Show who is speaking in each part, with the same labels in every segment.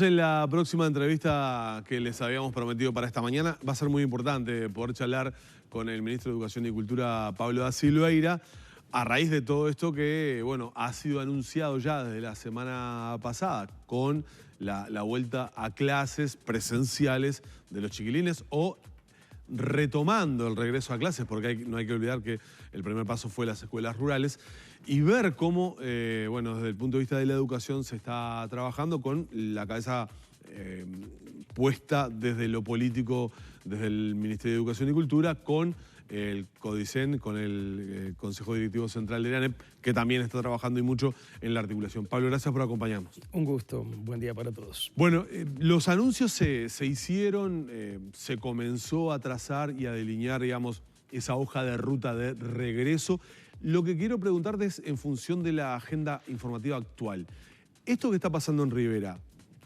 Speaker 1: En la próxima entrevista que les habíamos prometido para esta mañana va a ser muy importante poder charlar con el ministro de Educación y Cultura, Pablo da Silveira, a raíz de todo esto que, bueno, ha sido anunciado ya desde la semana pasada con la vuelta a clases presenciales de los chiquilines o retomando el regreso a clases, porque no hay que olvidar que el primer paso fue las escuelas rurales, y ver cómo, bueno, desde el punto de vista de la educación se está trabajando con la cabeza puesta desde lo político, desde el Ministerio de Educación y Cultura, con el CODICEN, con el Consejo Directivo Central de la ANEP, que también está trabajando y mucho en la articulación. Pablo, gracias por acompañarnos.
Speaker 2: Un gusto, buen día para todos.
Speaker 1: Bueno, los anuncios se hicieron, se comenzó a trazar y a delinear, digamos, esa hoja de ruta de regreso. Lo que quiero preguntarte es en función de la agenda informativa actual. Esto que está pasando en Rivera,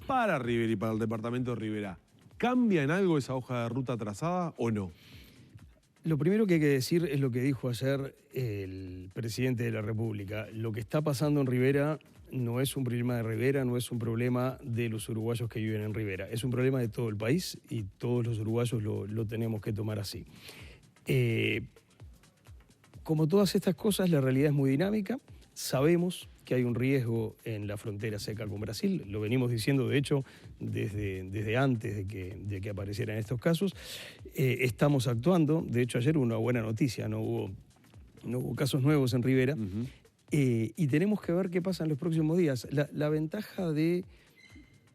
Speaker 1: para Rivera y para el departamento de Rivera, ¿cambia en algo esa hoja de ruta trazada o no?
Speaker 2: Lo primero que hay que decir es lo que dijo ayer el presidente de la República. Lo que está pasando en Rivera no es un problema de Rivera, no es un problema de los uruguayos que viven en Rivera. Es un problema de todo el país y todos los uruguayos lo tenemos que tomar así. Como todas estas cosas, la realidad es muy dinámica. Sabemos que hay un riesgo en la frontera seca con Brasil. Lo venimos diciendo, de hecho, desde antes de que aparecieran estos casos. Estamos actuando. De hecho, ayer hubo una buena noticia. No hubo casos nuevos en Rivera. Y tenemos que ver qué pasa en los próximos días. La ventaja de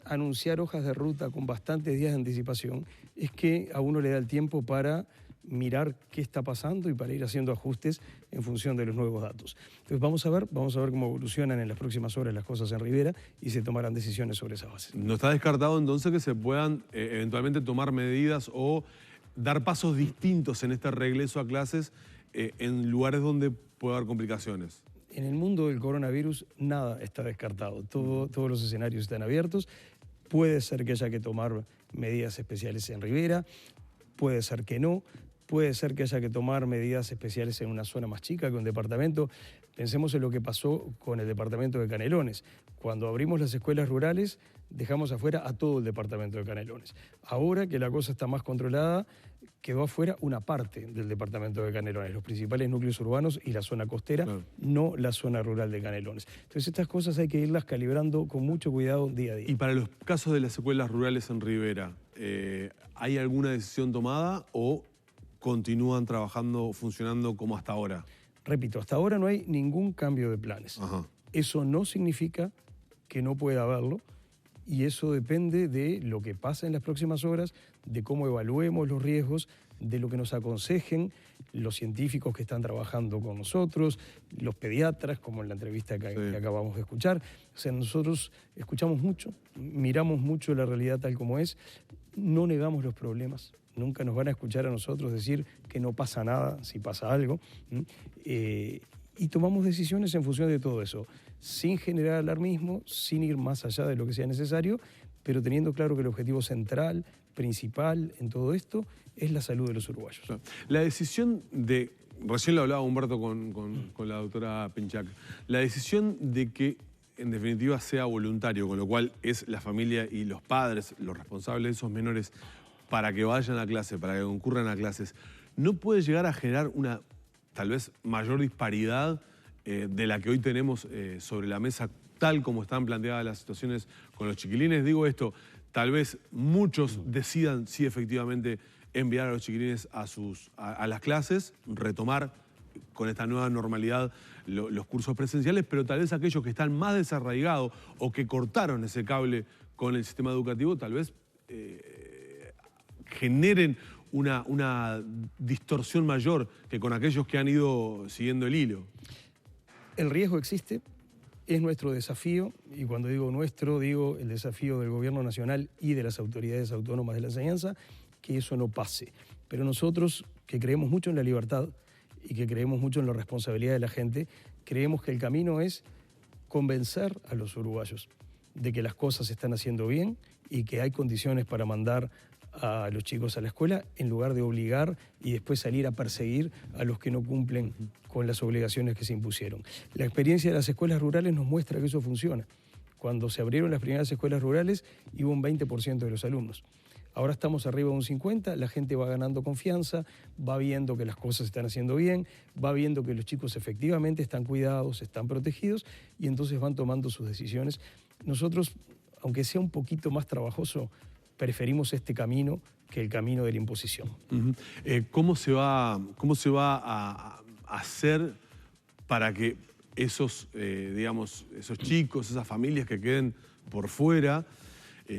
Speaker 2: anunciar hojas de ruta con bastantes días de anticipación es que a uno le da el tiempo para mirar qué está pasando y para ir haciendo ajustes en función de los nuevos datos. Entonces vamos a ver cómo evolucionan en las próximas horas las cosas en Rivera y se tomarán decisiones sobre esa base.
Speaker 1: ¿No está descartado entonces que se puedan eventualmente tomar medidas o dar pasos distintos en este regreso a clases en lugares donde puede haber complicaciones?
Speaker 2: En el mundo del coronavirus nada está descartado, todos los escenarios están abiertos. Puede ser que haya que tomar medidas especiales en Rivera, puede ser que no. Puede ser que haya que tomar medidas especiales en una zona más chica que un departamento. Pensemos en lo que pasó con el departamento de Canelones. Cuando abrimos las escuelas rurales, dejamos afuera a todo el departamento de Canelones. Ahora que la cosa está más controlada, quedó afuera una parte del departamento de Canelones, los principales núcleos urbanos y la zona costera, claro, no la zona rural de Canelones. Entonces estas cosas hay que irlas calibrando con mucho cuidado día a día.
Speaker 1: Y para los casos de las escuelas rurales en Rivera, ¿hay alguna decisión tomada o continúan trabajando, funcionando como hasta ahora?
Speaker 2: Repito, hasta ahora no hay ningún cambio de planes.
Speaker 1: Ajá.
Speaker 2: Eso no significa que no pueda haberlo y eso depende de lo que pasa en las próximas horas, de cómo evaluemos los riesgos, de lo que nos aconsejen los científicos que están trabajando con nosotros, los pediatras, como en la entrevista que acabamos de escuchar. O sea, nosotros escuchamos mucho, miramos mucho la realidad tal como es, no negamos los problemas. Nunca nos van a escuchar a nosotros decir que no pasa nada si pasa algo. Y tomamos decisiones en función de todo eso, sin generar alarmismo, sin ir más allá de lo que sea necesario, pero teniendo claro que el objetivo central, principal en todo esto, es la salud de los uruguayos.
Speaker 1: La decisión de, recién lo hablaba Humberto con la doctora Pinchac, la decisión de que en definitiva sea voluntario, con lo cual es la familia y los padres los responsables de esos menores para que vayan a clase, para que concurran a clases, ¿no puede llegar a generar una tal vez mayor disparidad de la que hoy tenemos sobre la mesa, tal como están planteadas las situaciones con los chiquilines? Digo esto, tal vez muchos decidan sí efectivamente enviar a los chiquilines a las clases, retomar con esta nueva normalidad los cursos presenciales, pero tal vez aquellos que están más desarraigados o que cortaron ese cable con el sistema educativo, tal vez generen una distorsión mayor que con aquellos que han ido siguiendo el hilo.
Speaker 2: El riesgo existe, es nuestro desafío, y cuando digo nuestro, digo el desafío del Gobierno Nacional y de las autoridades autónomas de la enseñanza, que eso no pase. Pero nosotros, que creemos mucho en la libertad y que creemos mucho en la responsabilidad de la gente, creemos que el camino es convencer a los uruguayos de que las cosas se están haciendo bien y que hay condiciones para mandar a los chicos a la escuela en lugar de obligar y después salir a perseguir a los que no cumplen con las obligaciones que se impusieron. La experiencia de las escuelas rurales nos muestra que eso funciona. Cuando se abrieron las primeras escuelas rurales, iba un 20% de los alumnos. Ahora estamos arriba de un 50%, la gente va ganando confianza, va viendo que las cosas se están haciendo bien, va viendo que los chicos efectivamente están cuidados, están protegidos y entonces van tomando sus decisiones. Nosotros, aunque sea un poquito más trabajoso, preferimos este camino que el camino de la imposición.
Speaker 1: ¿Cómo se va a hacer para que esos, digamos, esos chicos, esas familias que queden por fuera,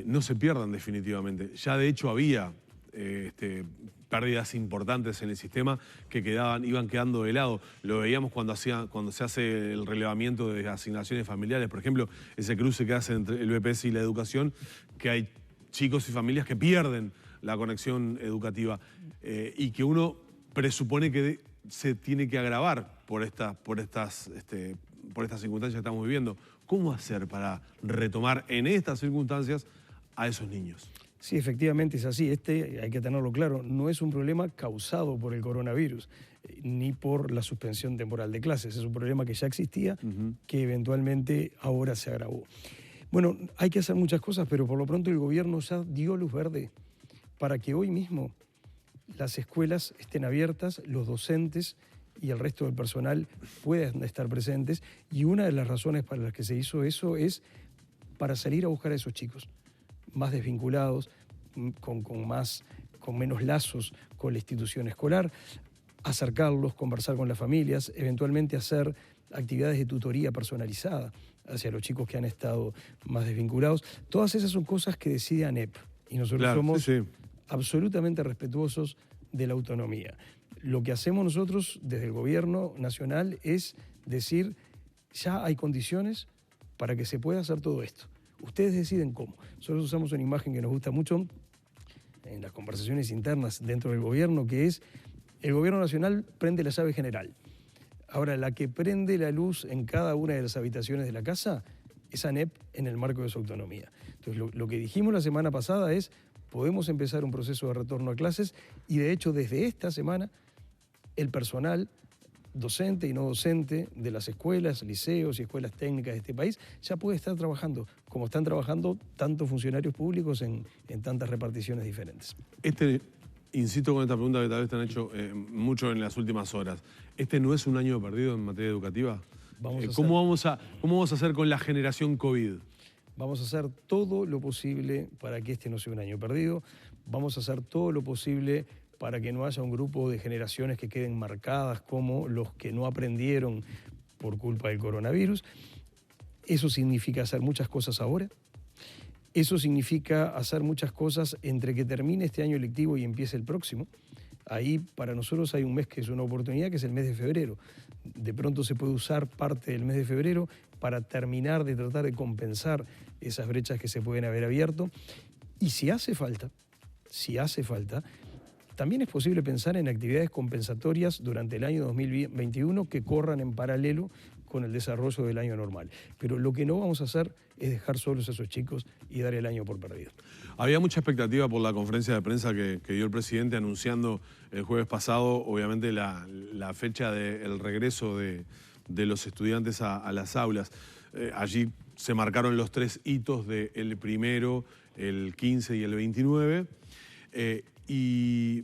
Speaker 1: no se pierdan definitivamente? Ya de hecho había pérdidas importantes en el sistema que iban quedando de lado. Lo veíamos cuando se hace el relevamiento de asignaciones familiares. Por ejemplo, ese cruce que hace entre el BPS y la educación, que hay chicos y familias que pierden la conexión educativa y que uno presupone que se tiene que agravar por estas circunstancias que estamos viviendo. ¿Cómo hacer para retomar en estas circunstancias a esos niños?
Speaker 2: Sí, efectivamente es así. Hay que tenerlo claro, no es un problema causado por el coronavirus ni por la suspensión temporal de clases. Es un problema que ya existía, que eventualmente ahora se agravó. Bueno, hay que hacer muchas cosas, pero por lo pronto el gobierno ya dio luz verde para que hoy mismo las escuelas estén abiertas, los docentes y el resto del personal puedan estar presentes. Y una de las razones para las que se hizo eso es para salir a buscar a esos chicos más desvinculados, con menos lazos con la institución escolar, acercarlos, conversar con las familias, eventualmente hacer actividades de tutoría personalizada hacia los chicos que han estado más desvinculados. Todas esas son cosas que decide ANEP y nosotros somos absolutamente respetuosos de la autonomía. Lo que hacemos nosotros desde el gobierno nacional es decir, ya hay condiciones para que se pueda hacer todo esto. Ustedes deciden cómo. Nosotros usamos una imagen que nos gusta mucho en las conversaciones internas dentro del gobierno, que es el gobierno nacional prende la llave general. Ahora, la que prende la luz en cada una de las habitaciones de la casa es ANEP en el marco de su autonomía. Entonces, lo que dijimos la semana pasada es, podemos empezar un proceso de retorno a clases y de hecho desde esta semana el personal docente y no docente de las escuelas, liceos y escuelas técnicas de este país ya puede estar trabajando, como están trabajando tantos funcionarios públicos en tantas reparticiones diferentes.
Speaker 1: Insisto con esta pregunta que tal vez te han hecho mucho en las últimas horas. ¿Este no es un año perdido en materia educativa? ¿Cómo vamos a hacer con la generación COVID?
Speaker 2: Vamos a hacer todo lo posible para que este no sea un año perdido. Vamos a hacer todo lo posible para que no haya un grupo de generaciones que queden marcadas como los que no aprendieron por culpa del coronavirus. Eso significa hacer muchas cosas ahora. Eso significa hacer muchas cosas entre que termine este año lectivo y empiece el próximo. Ahí para nosotros hay un mes que es una oportunidad, que es el mes de febrero. De pronto se puede usar parte del mes de febrero para terminar de tratar de compensar esas brechas que se pueden haber abierto. Y si hace falta, también es posible pensar en actividades compensatorias durante el año 2021 que corran en paralelo con el desarrollo del año normal. Pero lo que no vamos a hacer es dejar solos a esos chicos y dar el año por perdido.
Speaker 1: Había mucha expectativa por la conferencia de prensa que dio el presidente anunciando el jueves pasado, obviamente, la fecha del regreso de los estudiantes a las aulas. Allí se marcaron los 3 hitos del primero, el 15 y el 29. Y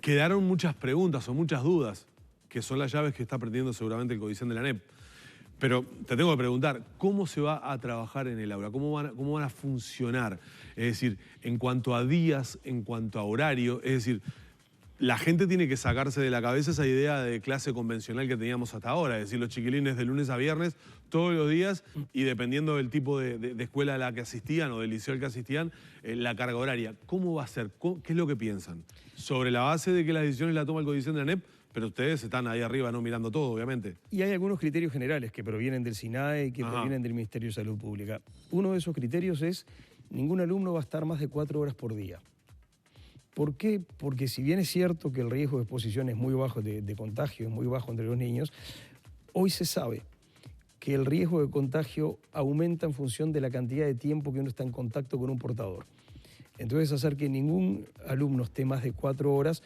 Speaker 1: quedaron muchas preguntas o muchas dudas, que son las llaves que está aprendiendo seguramente el Codicen de la ANEP. Pero te tengo que preguntar, ¿cómo se va a trabajar en el aula? ¿Cómo van a funcionar? Es decir, en cuanto a días, en cuanto a horario, es decir, la gente tiene que sacarse de la cabeza esa idea de clase convencional que teníamos hasta ahora, es decir, los chiquilines de lunes a viernes, todos los días, y dependiendo del tipo de escuela a la que asistían o del liceo al que asistían, la carga horaria. ¿Cómo va a ser? ¿Qué es lo que piensan? Sobre la base de que las decisiones las toma el Codicen de la ANEP, pero ustedes están ahí arriba, no mirando todo, obviamente.
Speaker 2: Y hay algunos criterios generales que provienen del SINAE y que provienen del Ministerio de Salud Pública. Uno de esos criterios es, ningún alumno va a estar más de 4 horas por día. ¿Por qué? Porque si bien es cierto que el riesgo de exposición es muy bajo, de contagio es muy bajo entre los niños, hoy se sabe que el riesgo de contagio aumenta en función de la cantidad de tiempo que uno está en contacto con un portador. Entonces, hacer que ningún alumno esté más de 4 horas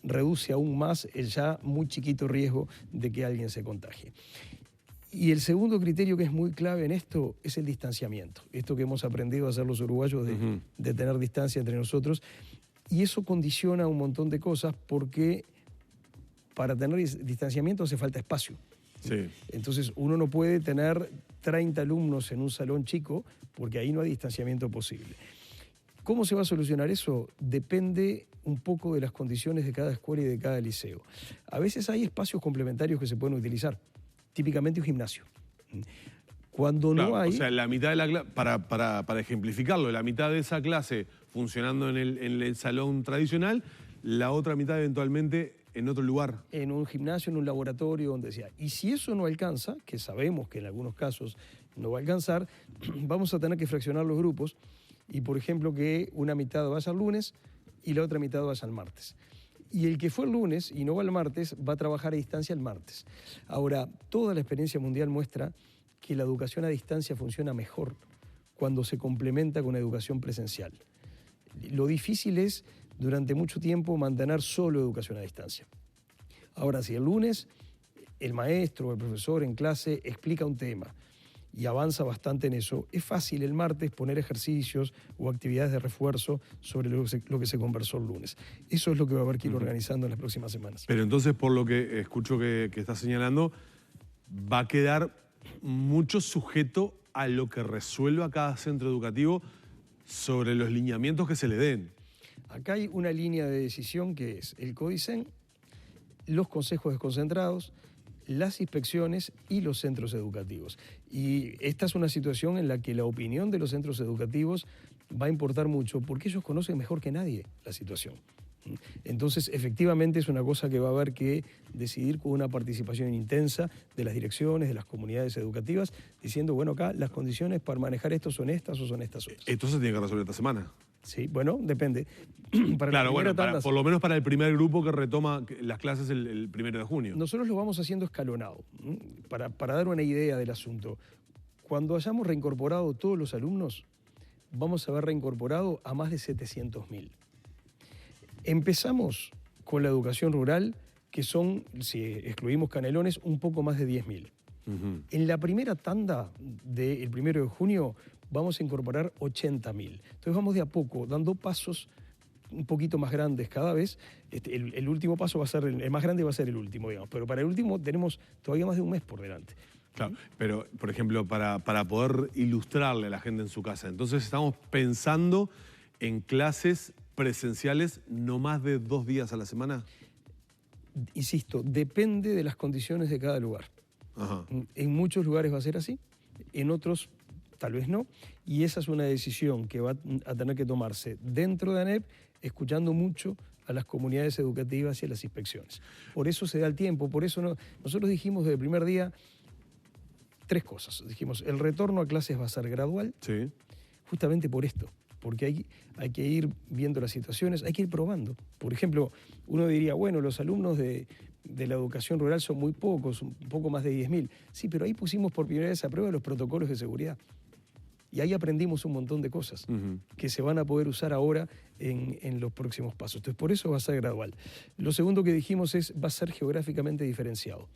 Speaker 2: reduce aún más el ya muy chiquito riesgo de que alguien se contagie. Y el segundo criterio que es muy clave en esto es el distanciamiento. Esto que hemos aprendido a hacer los uruguayos de tener distancia entre nosotros. Y eso condiciona un montón de cosas porque para tener distanciamiento hace falta espacio.
Speaker 1: Sí.
Speaker 2: Entonces uno no puede tener 30 alumnos en un salón chico porque ahí no hay distanciamiento posible. ¿Cómo se va a solucionar eso? Depende un poco de las condiciones de cada escuela y de cada liceo. A veces hay espacios complementarios que se pueden utilizar, típicamente un gimnasio. Cuando
Speaker 1: Claro,
Speaker 2: no hay...
Speaker 1: o sea, la mitad de la clase, para ejemplificarlo, la mitad de esa clase funcionando en el salón tradicional, la otra mitad eventualmente en otro lugar.
Speaker 2: En un gimnasio, en un laboratorio, donde sea. Y si eso no alcanza, que sabemos que en algunos casos no va a alcanzar, vamos a tener que fraccionar los grupos y, por ejemplo, que una mitad vaya el lunes y la otra mitad vaya el martes. Y el que fue el lunes y no va el martes, va a trabajar a distancia el martes. Ahora, toda la experiencia mundial muestra que la educación a distancia funciona mejor cuando se complementa con educación presencial. Lo difícil es, durante mucho tiempo, mantener solo educación a distancia. Ahora, si el lunes el maestro o el profesor en clase explica un tema y avanza bastante en eso, es fácil el martes poner ejercicios o actividades de refuerzo sobre lo que se conversó el lunes. Eso es lo que va a haber que ir organizando en las próximas semanas.
Speaker 1: Pero entonces, por lo que escucho que estás señalando, va a quedar mucho sujeto a lo que resuelva cada centro educativo sobre los lineamientos que se le den.
Speaker 2: Acá hay una línea de decisión que es el CODICEN, los consejos desconcentrados, las inspecciones y los centros educativos. Y esta es una situación en la que la opinión de los centros educativos va a importar mucho porque ellos conocen mejor que nadie la situación. Entonces, efectivamente, es una cosa que va a haber que decidir con una participación intensa de las direcciones, de las comunidades educativas, diciendo, bueno, acá las condiciones para manejar esto son estas o son estas otras.
Speaker 1: Esto se tiene que resolver esta semana.
Speaker 2: Sí, bueno, depende.
Speaker 1: Claro, bueno, por lo menos para el primer grupo que retoma las clases el 1 de junio.
Speaker 2: Nosotros lo vamos haciendo escalonado, para dar una idea del asunto. Cuando hayamos reincorporado todos los alumnos, vamos a haber reincorporado a más de 700.000. Empezamos con la educación rural, que son, si excluimos Canelones, un poco más de 10.000. En la primera tanda del 1 de junio vamos a incorporar 80.000. Entonces vamos de a poco, dando pasos un poquito más grandes cada vez. El último paso va a ser, el más grande va a ser el último, digamos. Pero para el último tenemos todavía más de un mes por delante.
Speaker 1: Claro, pero, por ejemplo, para poder ilustrarle a la gente en su casa, entonces estamos pensando en clases presenciales no más de 2 días a la semana.
Speaker 2: Insisto, depende de las condiciones de cada lugar.
Speaker 1: Ajá.
Speaker 2: En muchos lugares va a ser así, en otros tal vez no, y esa es una decisión que va a tener que tomarse dentro de ANEP, escuchando mucho a las comunidades educativas y a las inspecciones. Por eso se da el tiempo, por eso nosotros dijimos desde el primer día 3 cosas. Dijimos, el retorno a clases va a ser gradual,
Speaker 1: Sí.
Speaker 2: justamente por esto, porque hay que ir viendo las situaciones, hay que ir probando. Por ejemplo, uno diría, bueno, los alumnos de la educación rural son muy pocos, un poco más de 10.000. Sí, pero ahí pusimos por primera vez a prueba los protocolos de seguridad. Y ahí aprendimos un montón de cosas que se van a poder usar ahora en los próximos pasos. Entonces, por eso va a ser gradual. Lo segundo que dijimos es, va a ser geográficamente diferenciado.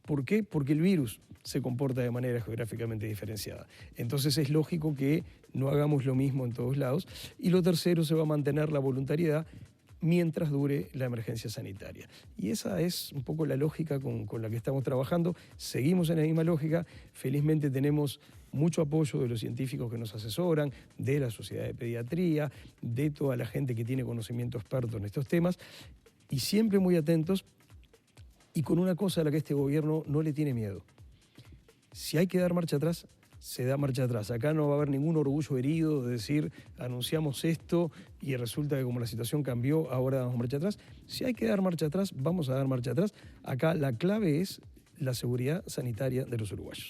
Speaker 2: ¿Por qué? Porque el virus se comporta de manera geográficamente diferenciada. Entonces es lógico que no hagamos lo mismo en todos lados. Y lo tercero, se va a mantener la voluntariedad mientras dure la emergencia sanitaria. Y esa es un poco la lógica con la que estamos trabajando. Seguimos en la misma lógica. Felizmente tenemos mucho apoyo de los científicos que nos asesoran, de la Sociedad de Pediatría, de toda la gente que tiene conocimiento experto en estos temas, y siempre muy atentos y con una cosa a la que este gobierno no le tiene miedo. Si hay que dar marcha atrás, se da marcha atrás. Acá no va a haber ningún orgullo herido de decir, anunciamos esto y resulta que como la situación cambió, ahora damos marcha atrás. Si hay que dar marcha atrás, vamos a dar marcha atrás. Acá la clave es la seguridad sanitaria de los uruguayos.